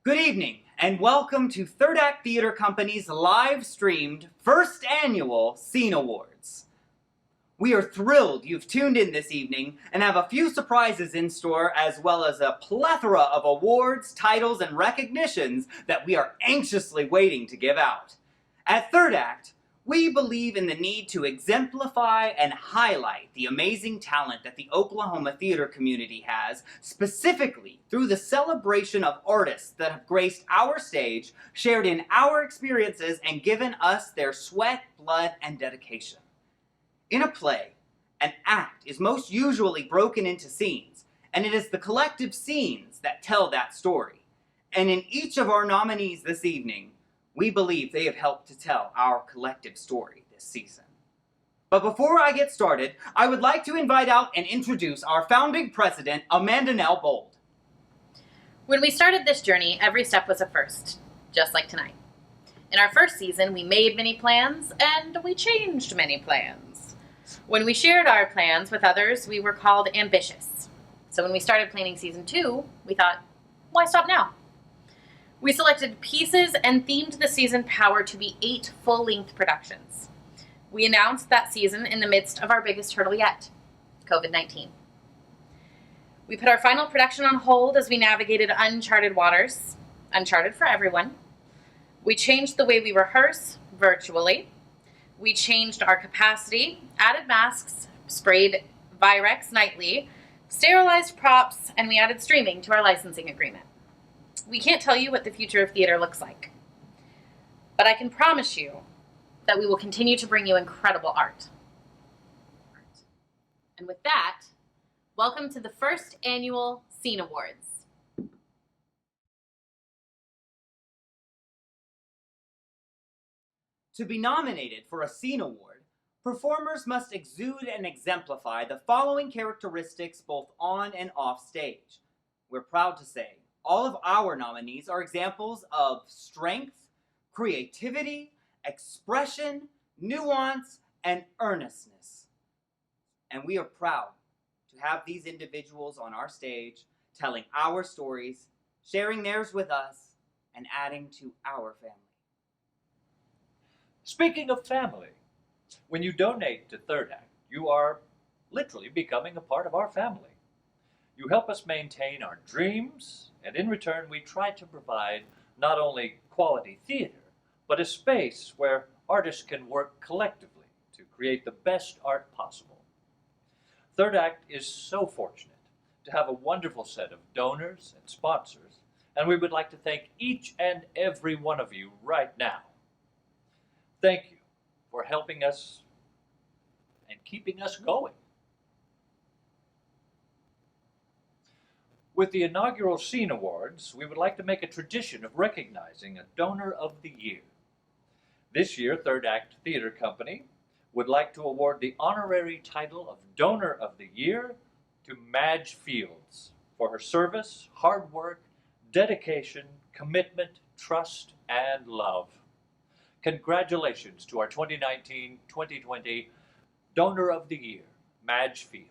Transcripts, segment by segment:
Good evening, and welcome to Third Act Theater Company's live-streamed first annual Scene Awards. We are thrilled you've tuned in this evening and have a few surprises in store, as well as a plethora of awards, titles, and recognitions that we are anxiously waiting to give out. At Third Act, we believe in the need to exemplify and highlight the amazing talent that the Oklahoma theater community has, specifically through the celebration of artists that have graced our stage, shared in our experiences, and given us their sweat, blood, and dedication. In a play, an act is most usually broken into scenes, and it is the collective scenes that tell that story. And in each of our nominees this evening, we believe they have helped to tell our collective story this season. But before I get started, I would like to invite out and introduce our founding president, Amanda Nell Bold. When we started this journey, every step was a first, just like tonight. In our first season, we made many plans, and we changed many plans. When we shared our plans with others, we were called ambitious. So when we started planning season 2, we thought, why stop now? We selected pieces and themed the season Power to be 8 full-length productions. We announced that season in the midst of our biggest hurdle yet, COVID-19. We put our final production on hold as we navigated uncharted waters, uncharted for everyone. We changed the way we rehearse virtually. We changed our capacity, added masks, sprayed Virex nightly, sterilized props, and we added streaming to our licensing agreement. We can't tell you what the future of theater looks like, but I can promise you that we will continue to bring you incredible art. And with that, welcome to the first annual Scene Awards. To be nominated for a Scene Award, performers must exude and exemplify the following characteristics both on and off stage. We're proud to say all of our nominees are examples of strength, creativity, expression, nuance, and earnestness. And we are proud to have these individuals on our stage telling our stories, sharing theirs with us, and adding to our family. Speaking of family, when you donate to Third Act, you are literally becoming a part of our family. You help us maintain our dreams, and in return we try to provide not only quality theater, but a space where artists can work collectively to create the best art possible. Third Act is so fortunate to have a wonderful set of donors and sponsors, and we would like to thank each and every one of you right now. Thank you for helping us and keeping us going. With the inaugural Scene Awards, we would like to make a tradition of recognizing a Donor of the Year. This year, Third Act Theater Company would like to award the honorary title of Donor of the Year to Madge Fields for her service, hard work, dedication, commitment, trust, and love. Congratulations to our 2019-2020 Donor of the Year, Madge Fields.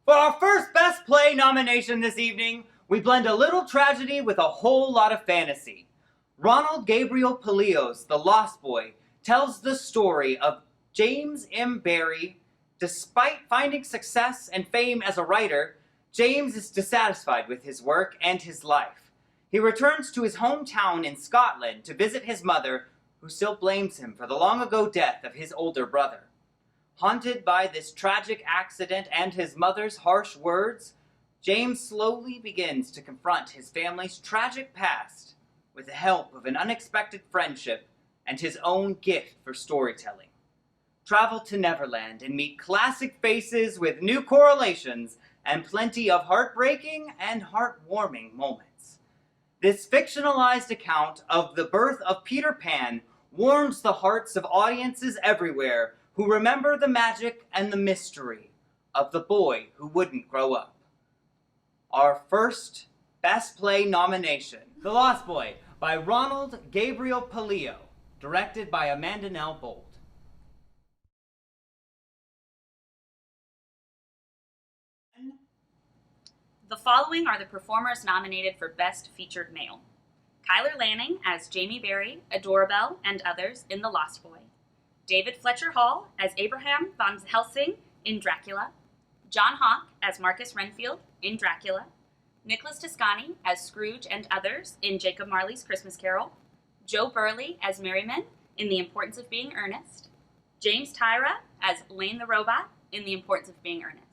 For our first Best Play nomination this evening, we blend a little tragedy with a whole lot of fantasy. Ronald Gabriel Pelios, The Lost Boy, tells the story of James M. Barrie. Despite finding success and fame as a writer, James is dissatisfied with his work and his life. He returns to his hometown in Scotland to visit his mother, who still blames him for the long-ago death of his older brother. Haunted by this tragic accident and his mother's harsh words, James slowly begins to confront his family's tragic past with the help of an unexpected friendship and his own gift for storytelling. Travel to Neverland and meet classic faces with new correlations and plenty of heartbreaking and heartwarming moments. This fictionalized account of the birth of Peter Pan warms the hearts of audiences everywhere who remember the magic and the mystery of the boy who wouldn't grow up. Our first Best Play nomination, The Lost Boy, by Ronald Gabriel Palio, directed by Amanda Nell Bold. The following are the performers nominated for Best Featured Male. Kyler Lanning as Jamie Berry, Adorabelle, and others in The Lost Boy. David Fletcher Hall as Abraham Van Helsing in Dracula. John Hawke as Marcus Renfield in Dracula. Nicholas Toscani as Scrooge and others in Jacob Marley's Christmas Carol. Joe Burley as Merriman in The Importance of Being Earnest. James Tyra as Lane the Robot in The Importance of Being Earnest.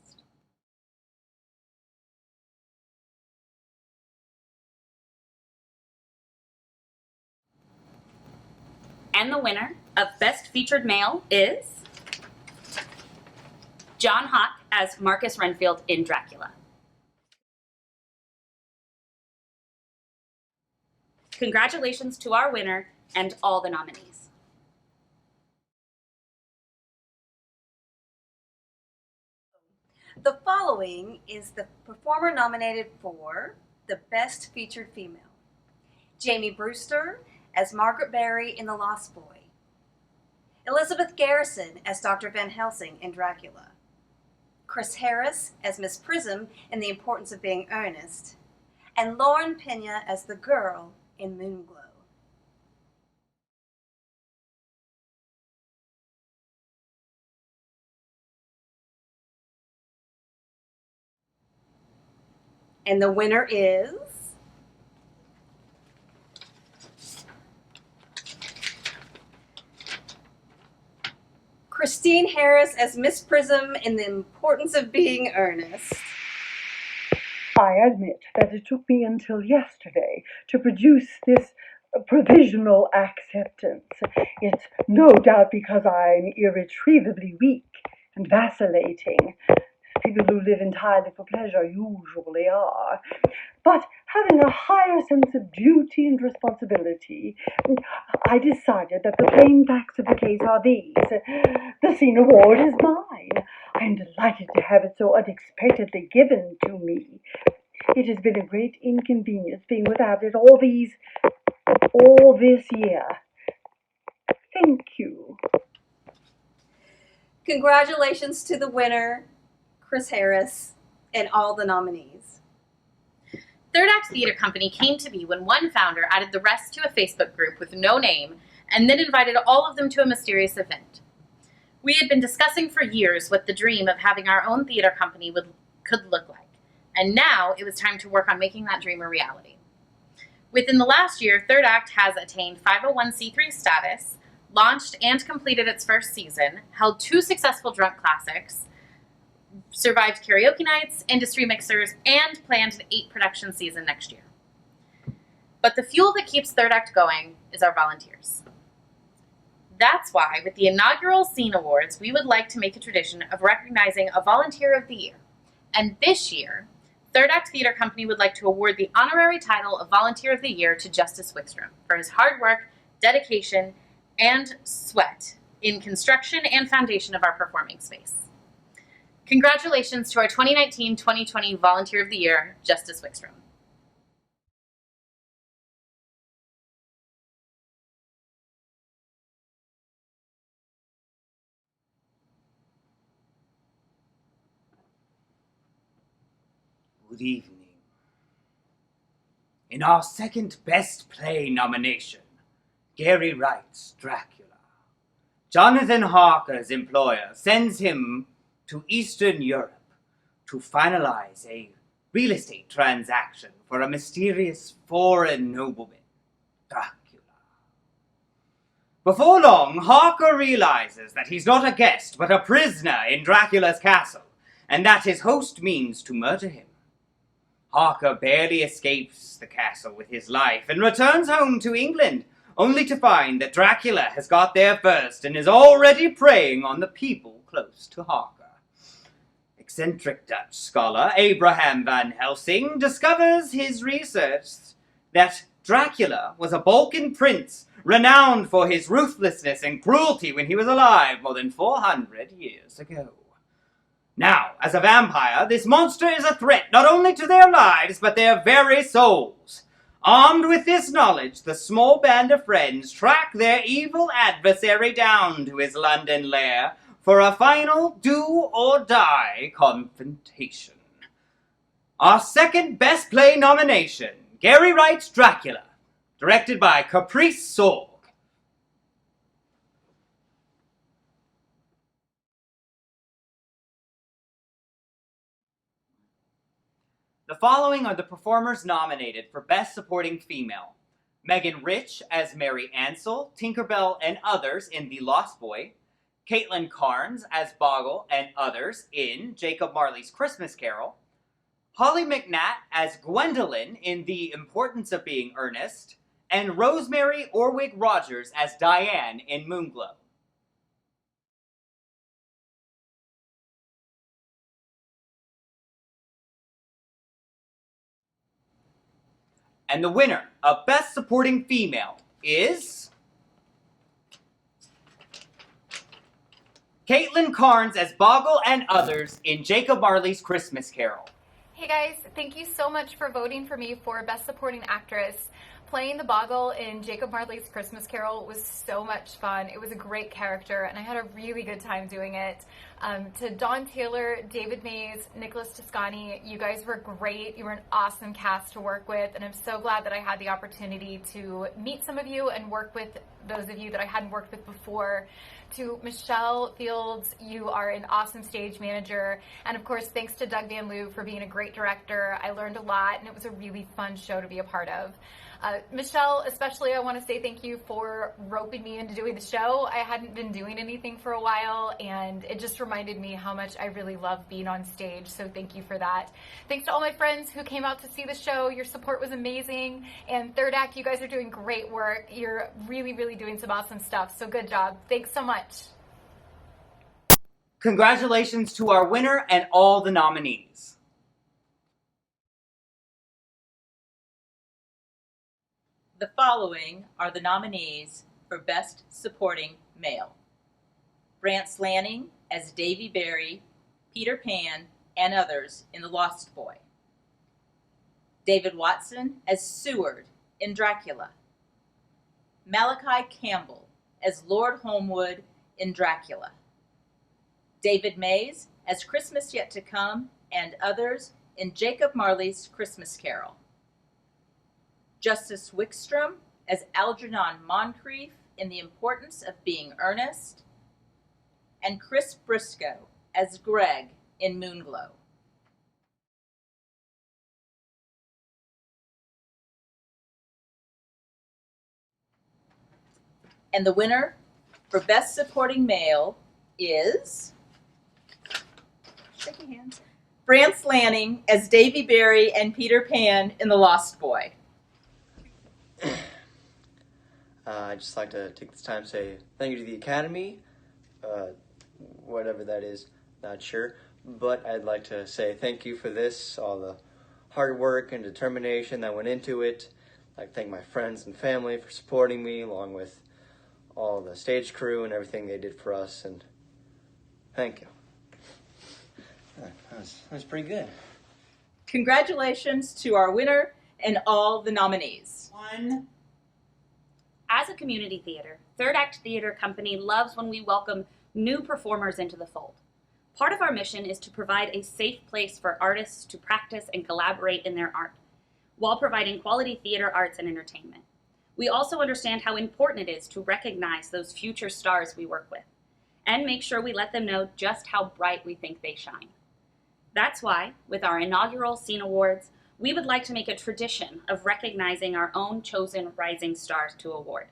And the winner of Best Featured Male is John Hawke as Marcus Renfield in Dracula. Congratulations to our winner and all the nominees. The following is the performer nominated for the Best Featured Female. Jamie Brewster as Margaret Berry in The Lost Boy. Elizabeth Garrison as Dr. Van Helsing in Dracula. Chris Harris as Miss Prism in The Importance of Being Earnest. And Lauren Pena as the girl in Moonglow. And the winner is Christine Harris as Miss Prism in The Importance of Being Earnest. I admit that it took me until yesterday to produce this provisional acceptance. It's no doubt because I'm irretrievably weak and vacillating. People who live entirely for pleasure usually are. But having a higher sense of duty and responsibility, I decided that the plain facts of the case are these. The Scene Award is mine. I'm delighted to have it so unexpectedly given to me. It has been a great inconvenience being without it all this year. Thank you. Congratulations to the winner, Chris Harris, and all the nominees. Third Act Theater Company came to be when one founder added the rest to a Facebook group with no name and then invited all of them to a mysterious event. We had been discussing for years what the dream of having our own theater company could look like, and now it was time to work on making that dream a reality. Within the last year, Third Act has attained 501c3 status, launched and completed its first season, held 2 successful drunk classics, survived karaoke nights, industry mixers, and planned an 8 production season next year. But the fuel that keeps Third Act going is our volunteers. That's why, with the inaugural Scene Awards, we would like to make a tradition of recognizing a Volunteer of the Year. And this year, Third Act Theater Company would like to award the honorary title of Volunteer of the Year to Justice Wickstrom for his hard work, dedication, and sweat in construction and foundation of our performing space. Congratulations to our 2019-2020 Volunteer of the Year, Justice Wickstrom. Good evening. In our second Best Play nomination, Gary Wright's Dracula, Jonathan Harker's employer sends him to Eastern Europe to finalize a real estate transaction for a mysterious foreign nobleman, Dracula. Before long, Harker realizes that he's not a guest but a prisoner in Dracula's castle, and that his host means to murder him. Harker barely escapes the castle with his life and returns home to England, only to find that Dracula has got there first and is already preying on the people close to Harker. Eccentric Dutch scholar Abraham Van Helsing discovers his research that Dracula was a Balkan prince renowned for his ruthlessness and cruelty when he was alive more than 400 years ago. Now, as a vampire, this monster is a threat not only to their lives, but their very souls. Armed with this knowledge, the small band of friends track their evil adversary down to his London lair for a final do-or-die confrontation. Our second Best Play nomination, Gary Wright's Dracula, directed by Caprice Sorg. The following are the performers nominated for Best Supporting Female: Megan Rich as Mary Ansell, Tinkerbell and others in The Lost Boy, Caitlin Carnes as Boggle and others in Jacob Marley's Christmas Carol, Holly McNatt as Gwendolyn in The Importance of Being Earnest, and Rosemary Orwig Rogers as Diane in Moonglow. And the winner of Best Supporting Female is Caitlin Carnes as Boggle and others in Jacob Marley's Christmas Carol. Hey guys, thank you so much for voting for me for Best Supporting Actress. Playing the Boggle in Jacob Marley's Christmas Carol was so much fun. It was a great character and I had a really good time doing it. To Dawn Taylor, David Mays, Nicholas Toscani, you guys were great. You were an awesome cast to work with, and I'm so glad that I had the opportunity to meet some of you and work with those of you that I hadn't worked with before. To Michelle Fields, you are an awesome stage manager, and of course thanks to Doug Van Loo for being a great director. I learned a lot and it was a really fun show to be a part of. Michelle, especially, I want to say thank you for roping me into doing the show. I hadn't been doing anything for a while, and it just reminded me how much I really love being on stage, so thank you for that. Thanks to all my friends who came out to see the show. Your support was amazing, and Third Act, you guys are doing great work. You're really, really doing some awesome stuff, so good job. Thanks so much. Congratulations to our winner and all the nominees. The following are the nominees for Best Supporting Male: Brance Lanning as Davy Berry, Peter Pan, and others in The Lost Boy; David Watson as Seward in Dracula; Malachi Campbell as Lord Holmwood in Dracula; David Mays as Christmas Yet to Come and others in Jacob Marley's Christmas Carol; Justice Wickstrom as Algernon Moncrief in The Importance of Being Earnest; and Chris Briscoe as Greg in Moonglow. And the winner for Best Supporting Male is, shaking hands, Brance Lanning as Davy Berry and Peter Pan in The Lost Boy. I'd just like to take this time to say thank you to the Academy, whatever that is, not sure, but I'd like to say thank you for this, all the hard work and determination that went into it. I'd like to thank my friends and family for supporting me, along with all the stage crew and everything they did for us, and thank you. That was pretty good. Congratulations to our winner and all the nominees. As a community theater, Third Act Theater Company loves when we welcome new performers into the fold. Part of our mission is to provide a safe place for artists to practice and collaborate in their art, while providing quality theater arts and entertainment. We also understand how important it is to recognize those future stars we work with, and make sure we let them know just how bright we think they shine. That's why, with our inaugural Scene Awards, we would like to make a tradition of recognizing our own chosen rising stars to award.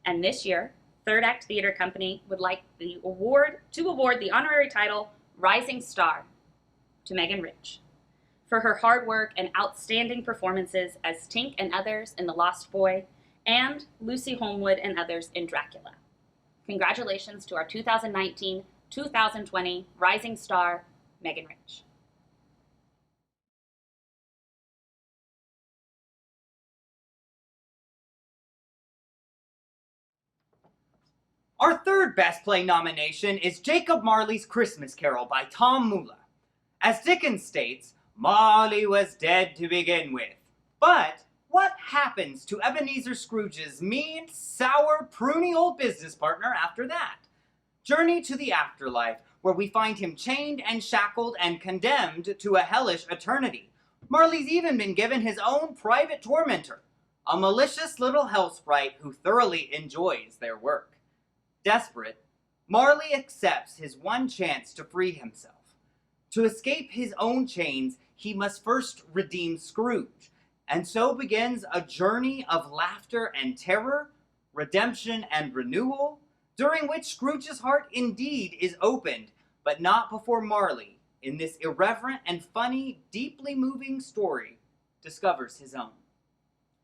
And this year, Third Act Theater Company would like to award the honorary title Rising Star to Megan Rich for her hard work and outstanding performances as Tink and others in The Lost Boy and Lucy Holmwood and others in Dracula. Congratulations to our 2019-2020 Rising Star, Megan Rich. Our third Best Play nomination is Jacob Marley's Christmas Carol by Tom Mula. As Dickens states, Marley was dead to begin with. But what happens to Ebenezer Scrooge's mean, sour, pruny old business partner after that? Journey to the afterlife, where we find him chained and shackled and condemned to a hellish eternity. Marley's even been given his own private tormentor, a malicious little hell sprite who thoroughly enjoys their work. Desperate, Marley accepts his one chance to free himself. To escape his own chains, he must first redeem Scrooge, and so begins a journey of laughter and terror, redemption and renewal, during which Scrooge's heart indeed is opened, but not before Marley, in this irreverent and funny, deeply moving story, discovers his own.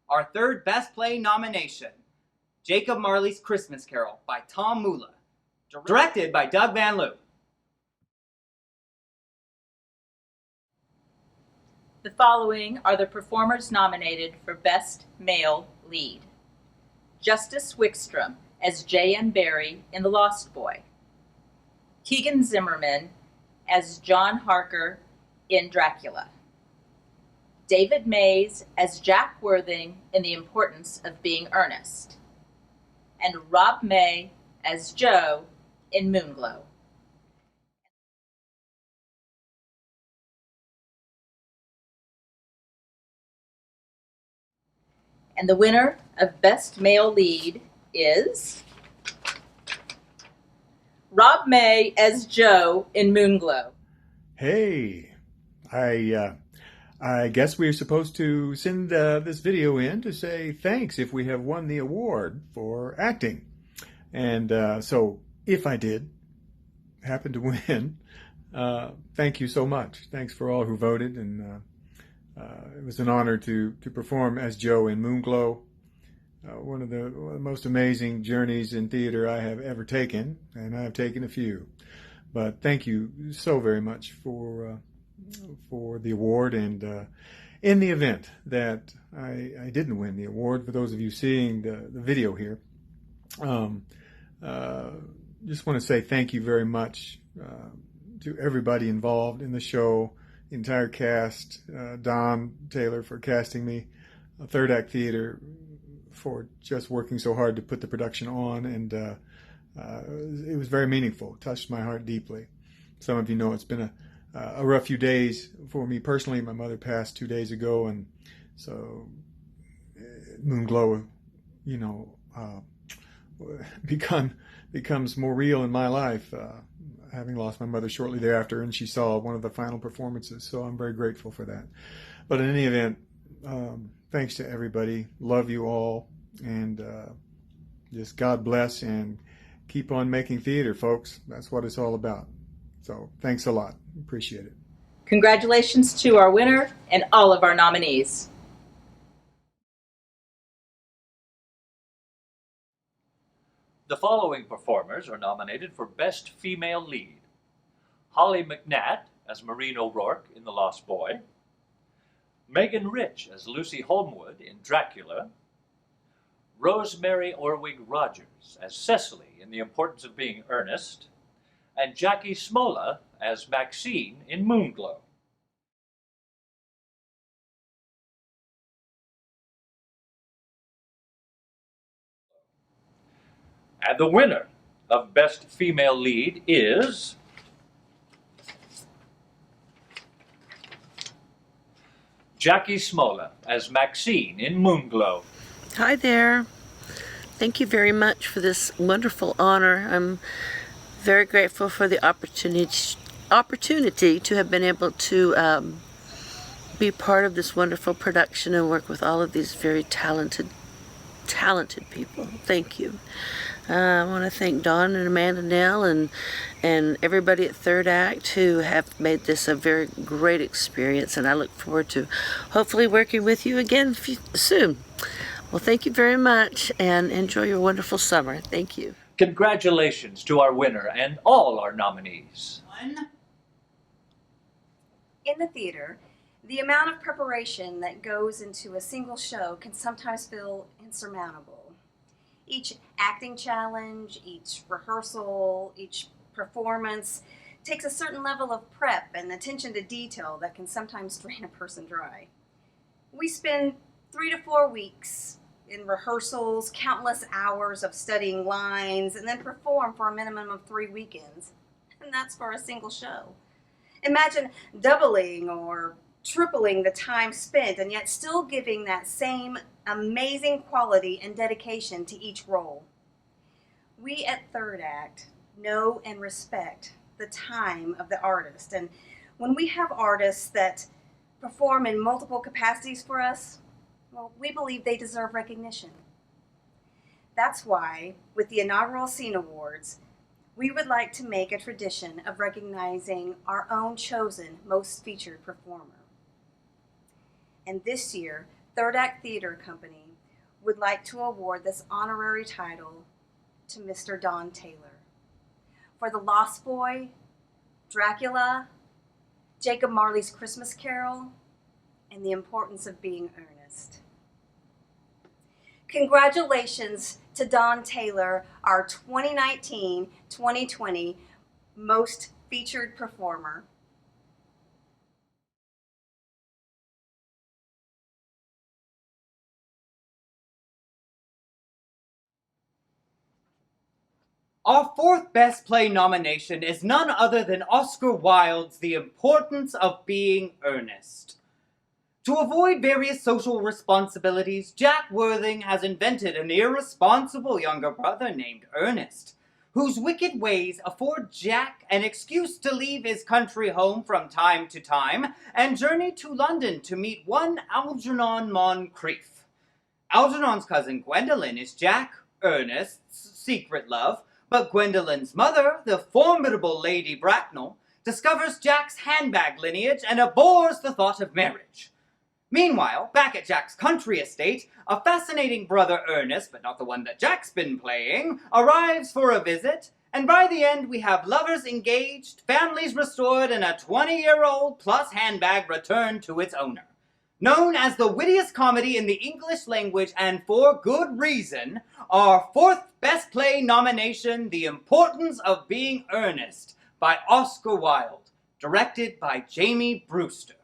Our third Best Play nomination, Jacob Marley's Christmas Carol by Tom Mula, directed by Doug Van Loo. The following are the performers nominated for Best Male Lead. Justice Wickstrom as J.M. Barrie in The Lost Boy. Keegan Zimmerman as John Harker in Dracula. David Mays as Jack Worthing in The Importance of Being Earnest. And Rob May as Joe in Moonglow. And the winner of Best Male Lead is Rob May as Joe in Moonglow. Hey, I guess we're supposed to send this video in to say thanks if we have won the award for acting. And so if I did happen to win, thank you so much. Thanks for all who voted, and it was an honor to perform as Joe in Moonglow, one of the most amazing journeys in theater I have ever taken, and I have taken a few. But thank you so very much for the award, and in the event that I didn't win the award, for those of you seeing the video here, just want to say thank you very much to everybody involved in the show, the entire cast, Don Taylor for casting me, Third Act Theater for just working so hard to put the production on, and it was very meaningful. It touched my heart deeply. Some of you know it's been a rough few days for me personally. My mother passed 2 days ago, and so Moonglow, becomes more real in my life, having lost my mother shortly thereafter, and she saw one of the final performances, so I'm very grateful for that. But in any event, thanks to everybody. Love you all, and just God bless, and keep on making theater, folks. That's what it's all about. So thanks a lot. Appreciate it. Congratulations to our winner and all of our nominees. The following performers are nominated for Best Female Lead. Holly McNatt as Maureen O'Rourke in The Lost Boy. Megan Rich as Lucy Holmwood in Dracula. Rosemary Orwig Rogers as Cecily in The Importance of Being Earnest. And Jackie Smola as Maxine in Moonglow. And the winner of Best Female Lead is Jackie Smola as Maxine in Moonglow. Hi there. Thank you very much for this wonderful honor. I'm very grateful for the opportunity to have been able to be part of this wonderful production and work with all of these very talented people. Thank you. I want to thank Dawn and Amanda Nell and everybody at Third Act who have made this a very great experience, and I look forward to hopefully working with you again soon. Well, thank you very much, and enjoy your wonderful summer. Thank you. Congratulations to our winner and all our nominees. In the theater, the amount of preparation that goes into a single show can sometimes feel insurmountable. Each acting challenge, each rehearsal, each performance takes a certain level of prep and attention to detail that can sometimes drain a person dry. We spend 3 to 4 weeks in rehearsals, countless hours of studying lines, and then perform for a minimum of 3 weekends. And that's for a single show. Imagine doubling or tripling the time spent and yet still giving that same amazing quality and dedication to each role. We at Third Act know and respect the time of the artist, and when we have artists that perform in multiple capacities for us, well, we believe they deserve recognition. That's why, with the inaugural Scene Awards, we would like to make a tradition of recognizing our own chosen most featured performer. And this year, Third Act Theater Company would like to award this honorary title to Mr. Don Taylor for The Lost Boy, Dracula, Jacob Marley's Christmas Carol, and The Importance of Being Earnest. Congratulations to Don Taylor, our 2019-2020 Most Featured Performer. Our fourth Best Play nomination is none other than Oscar Wilde's The Importance of Being Earnest. To avoid various social responsibilities, Jack Worthing has invented an irresponsible younger brother named Ernest, whose wicked ways afford Jack an excuse to leave his country home from time to time and journey to London to meet one Algernon Moncrief. Algernon's cousin Gwendolen is Jack Ernest's secret love, but Gwendolen's mother, the formidable Lady Bracknell, discovers Jack's handbag lineage and abhors the thought of marriage. Meanwhile, back at Jack's country estate, a fascinating brother Ernest, but not the one that Jack's been playing, arrives for a visit, and by the end we have lovers engaged, families restored, and a 20-year-old plus handbag returned to its owner. Known as the wittiest comedy in the English language, and for good reason, our fourth Best Play nomination, The Importance of Being Earnest, by Oscar Wilde, directed by Jamie Brewster.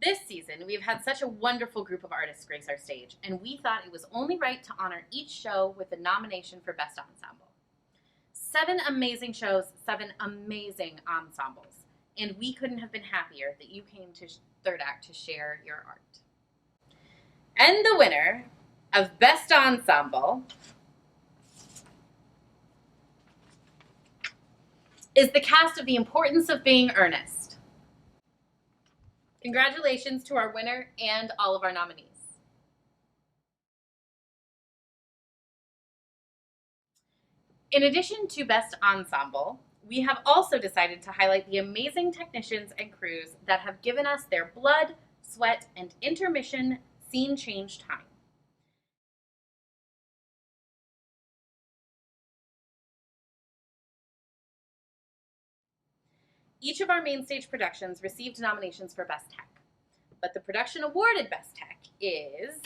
This season, we've had such a wonderful group of artists grace our stage, and we thought it was only right to honor each show with a nomination for Best Ensemble. 7 amazing shows, 7 amazing ensembles, and we couldn't have been happier that you came to Third Act to share your art. And the winner of Best Ensemble is the cast of The Importance of Being Earnest. Congratulations to our winner and all of our nominees. In addition to Best Ensemble, we have also decided to highlight the amazing technicians and crews that have given us their blood, sweat, and intermission scene change time. Each of our main stage productions received nominations for Best Tech, but the production awarded Best Tech is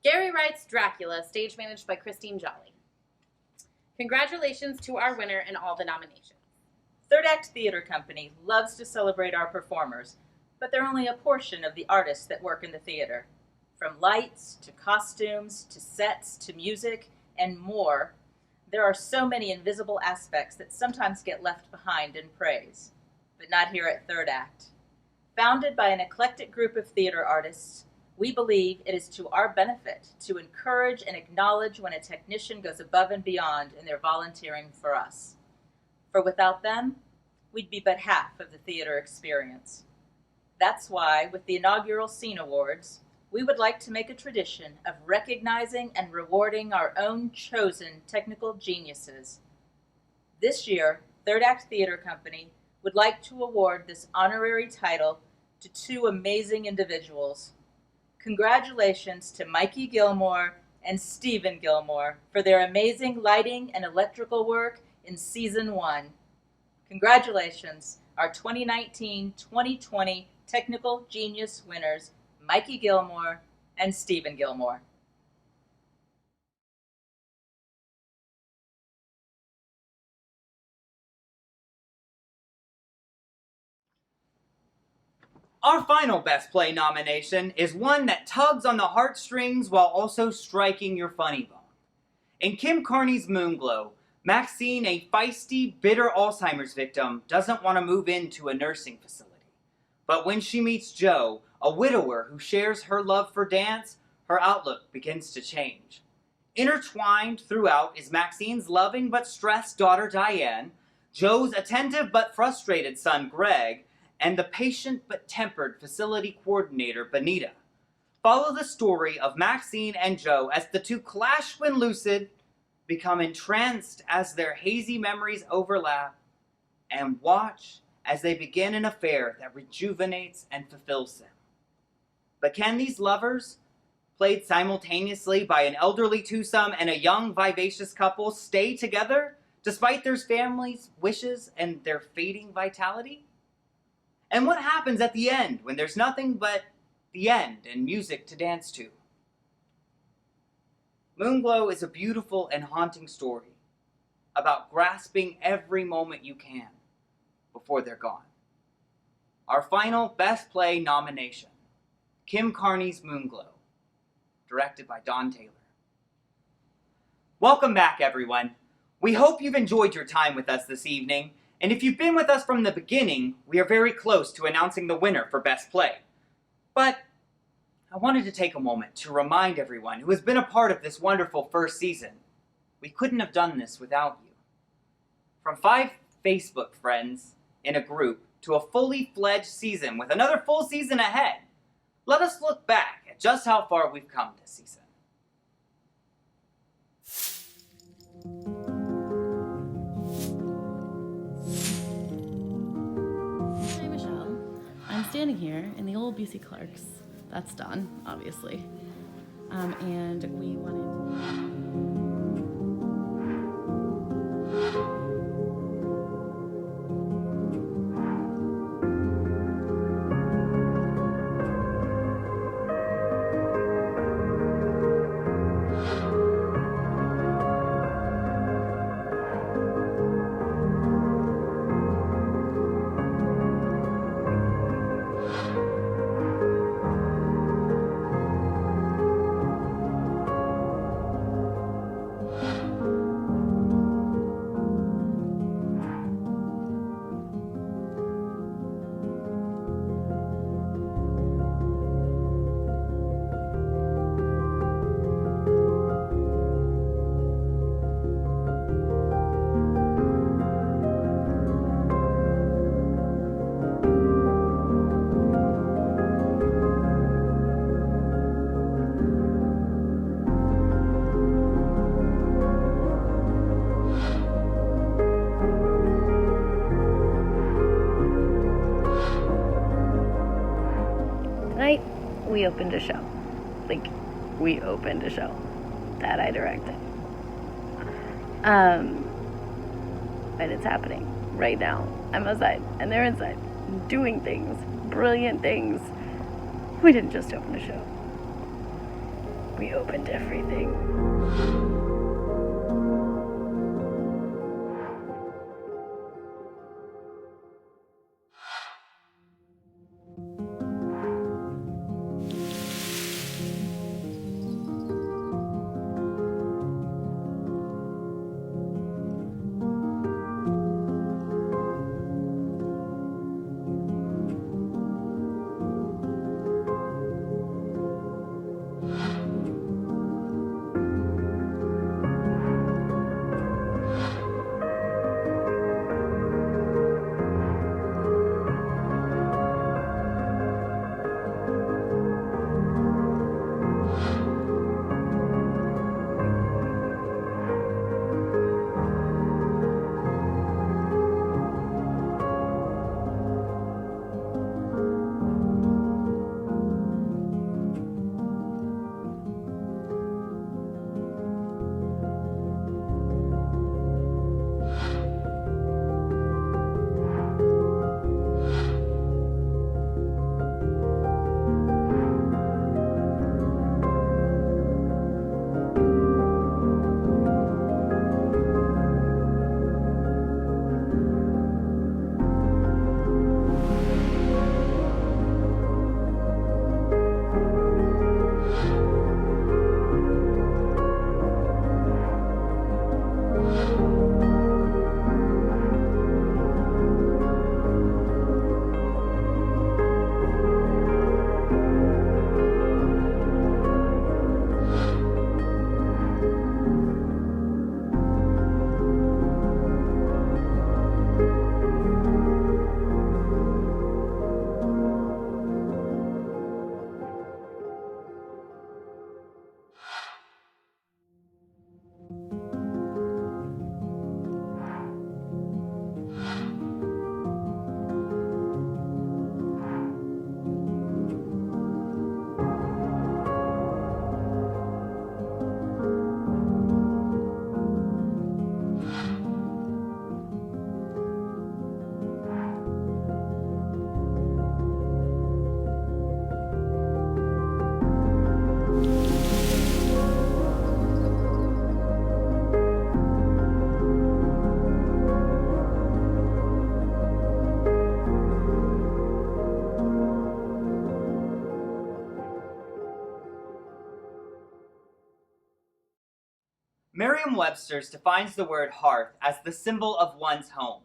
Gary Wright's Dracula, stage managed by Christine Jolly. Congratulations to our winner and all the nominations. Third Act Theater Company loves to celebrate our performers, but they're only a portion of the artists that work in the theater. From lights, to costumes, to sets, to music, and more, there are so many invisible aspects that sometimes get left behind in praise. But not here at Third Act. Founded by an eclectic group of theater artists, we believe it is to our benefit to encourage and acknowledge when a technician goes above and beyond in their volunteering for us. For without them, we'd be but half of the theater experience. That's why, with the inaugural Scene Awards, we would like to make a tradition of recognizing and rewarding our own chosen technical geniuses. This year, Third Act Theater Company would like to award this honorary title to 2 amazing individuals. Congratulations to Mikey Gilmore and Stephen Gilmore for their amazing lighting and electrical work in Season 1. Congratulations, our 2019-2020 Technical Genius winners, Mikey Gilmore and Stephen Gilmore. Our final Best Play nomination is one that tugs on the heartstrings while also striking your funny bone. In Kim Carney's Moonglow, Maxine, a feisty, bitter Alzheimer's victim, doesn't want to move into a nursing facility. But when she meets Joe, a widower who shares her love for dance, her outlook begins to change. Intertwined throughout is Maxine's loving but stressed daughter Diane, Joe's attentive but frustrated son Greg, and the patient but tempered facility coordinator Benita. Follow the story of Maxine and Joe as the two clash when lucid, become entranced as their hazy memories overlap, and watch as they begin an affair that rejuvenates and fulfills them. But can these lovers, played simultaneously by an elderly twosome and a young, vivacious couple, stay together despite their families' wishes and their fading vitality? And what happens at the end when there's nothing but the end and music to dance to? Moonglow is a beautiful and haunting story about grasping every moment you can before they're gone. Our final Best Play nomination, Kim Carney's Moonglow, directed by Don Taylor. Welcome back, everyone. We hope you've enjoyed your time with us this evening, and if you've been with us from the beginning, we are very close to announcing the winner for Best Play. But I wanted to take a moment to remind everyone who has been a part of this wonderful first season, we couldn't have done this without you. From 5 Facebook friends in a group to a fully fledged season with another full season ahead, let us look back at just how far we've come this season. Hi, Michelle. I'm standing here in the old Busey Clark's. That's done, obviously. And we wanted... Tonight, we opened a show. We opened a show that I directed. And it's happening right now. I'm outside, and they're inside, doing things, brilliant things. We didn't just open a show. We opened everything. Merriam-Webster's defines the word hearth as the symbol of one's home.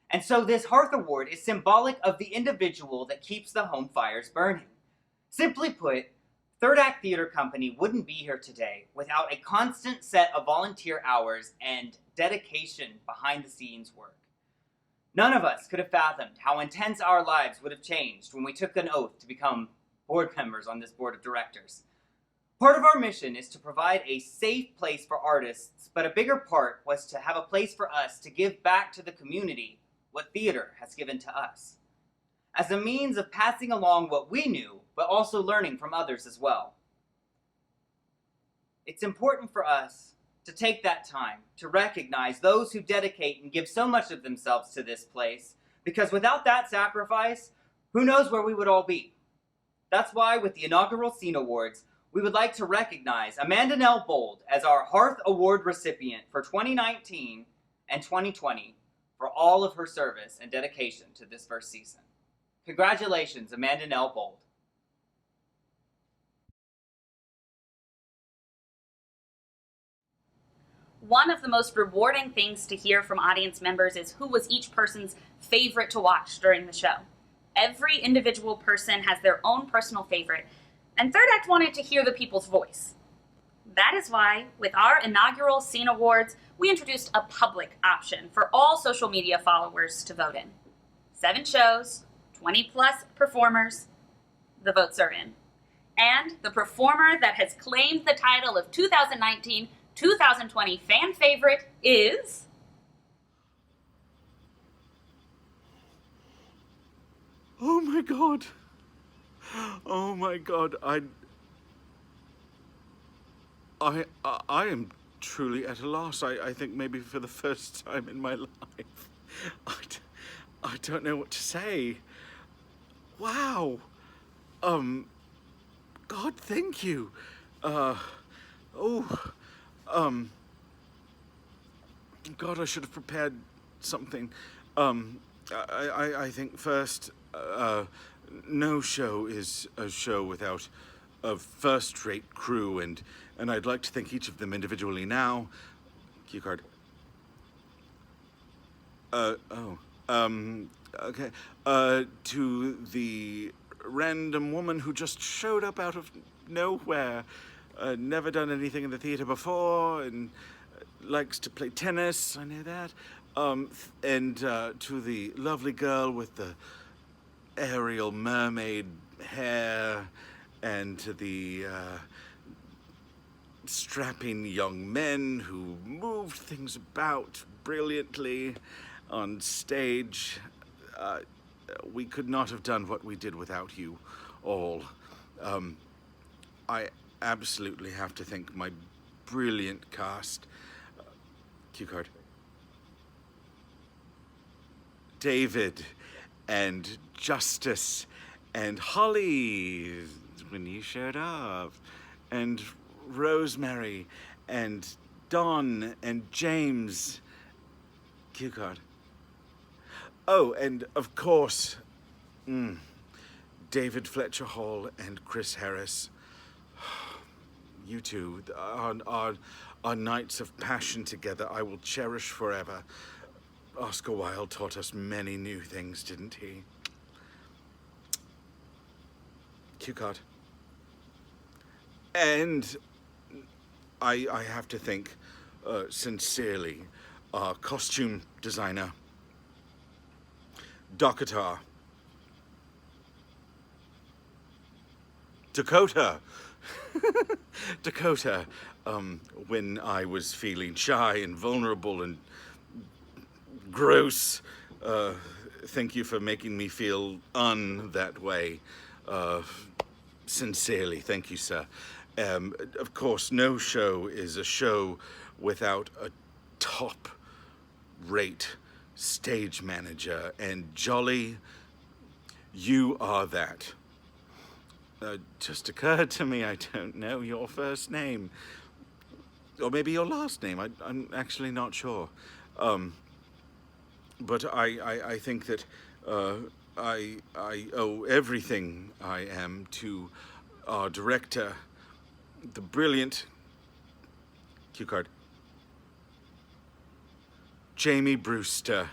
And so this Hearth Award is symbolic of the individual that keeps the home fires burning. Simply put, Third Act Theater Company wouldn't be here today without a constant set of volunteer hours and dedication behind the scenes work. None of us could have fathomed how intense our lives would have changed when we took an oath to become board members on this board of directors. Part of our mission is to provide a safe place for artists, but a bigger part was to have a place for us to give back to the community what theater has given to us, as a means of passing along what we knew, but also learning from others as well. It's important for us to take that time to recognize those who dedicate and give so much of themselves to this place, because without that sacrifice, who knows where we would all be. That's why with the inaugural Scene Awards, we would like to recognize Amanda Nell Bold as our Hearth Award recipient for 2019 and 2020 for all of her service and dedication to this first season. Congratulations, Amanda Nell Bold. One of the most rewarding things to hear from audience members is who was each person's favorite to watch during the show. Every individual person has their own personal favorite, and Third Act wanted to hear the people's voice. That is why, with our inaugural Scene Awards, we introduced a public option for all social media followers to vote in. 7 shows, 20 plus performers, the votes are in. And the performer that has claimed the title of 2019-2020 fan favorite is... Oh my god. Oh my god. I am truly at a loss. I think maybe for the first time in my life. I don't know what to say. Wow. God, thank you. God, I should have prepared something. I think first, no show is a show without a first-rate crew, and I'd like to thank each of them individually now. Cue card. Okay. To the random woman who just showed up out of nowhere, never done anything in the theater before, and likes to play tennis, I know that. And to the lovely girl with the aerial mermaid hair, and to the strapping young men who moved things about brilliantly on stage. We could not have done what we did without you all. I absolutely have to thank my brilliant cast. Cue card. David and Justice and Holly when you showed up, and Rosemary and Don and James. Cue card. Oh, and of course, David Fletcher Hall and Chris Harris. You two, our nights of passion together, I will cherish forever. Oscar Wilde taught us many new things, didn't he? Cue card. And I have to thank, sincerely, our costume designer, Dakota. Dakota, when I was feeling shy and vulnerable and gross, thank you for making me feel that way. Sincerely, thank you, sir. Of course, no show is a show without a top-rate stage manager, and Jolly, you are that. Just occurred to me, I don't know your first name. Or maybe your last name, I'm actually not sure. But I think that I owe everything I am to our director, the brilliant... Cue card. Jamie Brewster.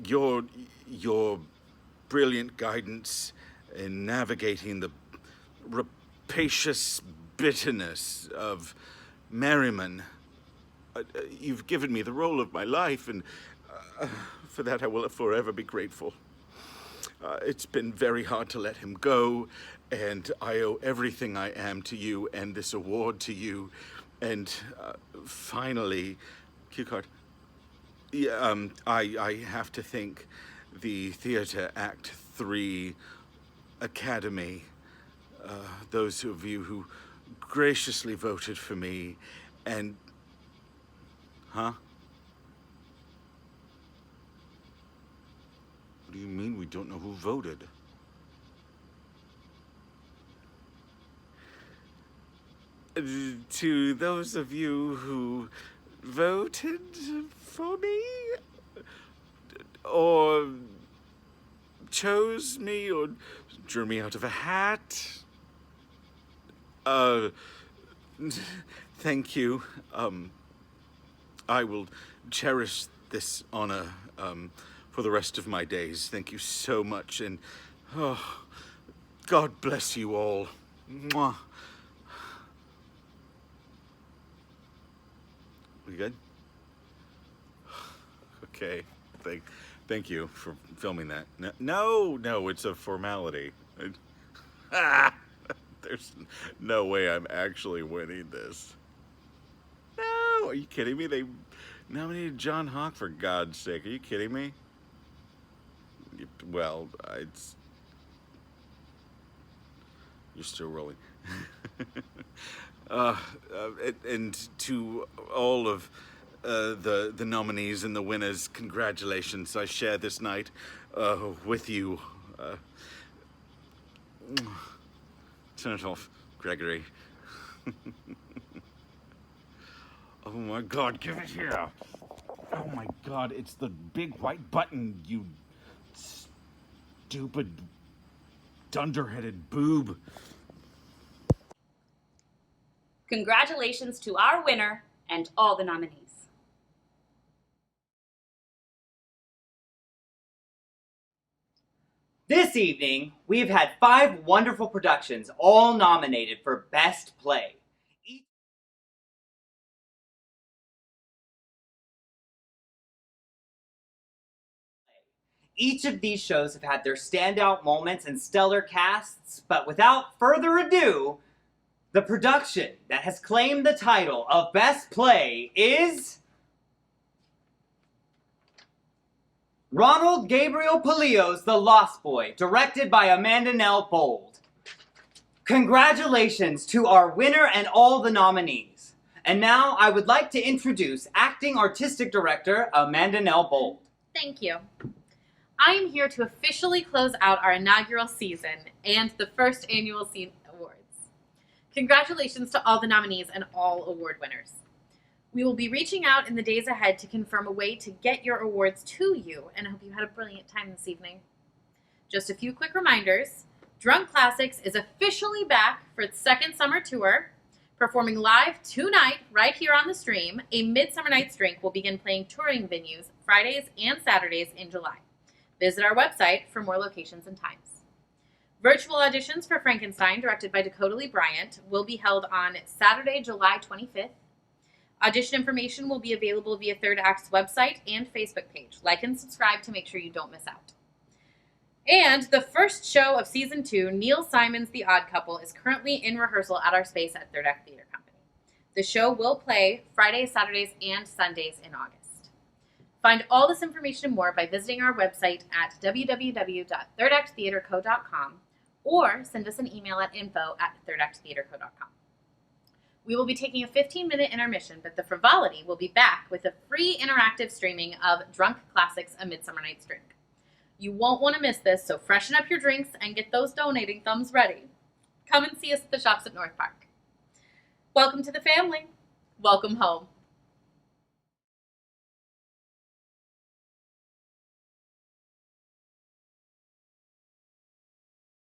Your brilliant guidance in navigating the rapacious bitterness of Merriman. You've given me the role of my life, and for that I will forever be grateful. It's been very hard to let him go, and I owe everything I am to you and this award to you. And finally, cue card. Yeah, I have to thank the Theatre Act 3 Academy, those of you who graciously voted for me, and... Huh? What do you mean we don't know who voted? To those of you who voted for me, or chose me, or drew me out of a hat, thank you. I will cherish this honor for the rest of my days. Thank you so much, and God bless you all. Mwah. We good? Okay. Thank you for filming that. No, it's a formality. There's no way I'm actually winning this. No, are you kidding me? They nominated John Hawke, for God's sake. Are you kidding me? Well, you're still rolling. And to all of the nominees and the winners, congratulations. I share this night with you. Turn it off, Gregory. Oh my God, give it here. Oh my God, it's the big white button, you stupid, dunderheaded boob. Congratulations to our winner and all the nominees. This evening, we've had 5 wonderful productions, all nominated for Best Play. Each of these shows have had their standout moments and stellar casts, but without further ado, the production that has claimed the title of Best Play is... Ronald Gabriel Palillo's The Lost Boy, directed by Amanda Nell Bold. Congratulations to our winner and all the nominees. And now I would like to introduce Acting Artistic Director Amanda Nell Bold. Thank you. I am here to officially close out our inaugural season and the first annual awards. Congratulations to all the nominees and all award winners. We will be reaching out in the days ahead to confirm a way to get your awards to you, and I hope you had a brilliant time this evening. Just a few quick reminders. Drunk Classics is officially back for its second summer tour. Performing live tonight, right here on the stream, a Midsummer Nights Drink will begin playing touring venues Fridays and Saturdays in July. Visit our website for more locations and times. Virtual auditions for Frankenstein, directed by Dakota Lee Bryant, will be held on Saturday, July 25th. Audition information will be available via Third Act's website and Facebook page. Like and subscribe to make sure you don't miss out. And the first show of Season 2, Neil Simon's The Odd Couple, is currently in rehearsal at our space at Third Act Theater Company. The show will play Fridays, Saturdays, and Sundays in August. Find all this information and more by visiting our website at www.thirdacttheaterco.com or send us an email at info@thirdacttheaterco.com. We will be taking a 15-minute intermission, but the Frivolity will be back with a free interactive streaming of Drunk Classics, A Midsummer Night's Drink. You won't want to miss this, so freshen up your drinks and get those donating thumbs ready. Come and see us at the shops at North Park. Welcome to the family. Welcome home.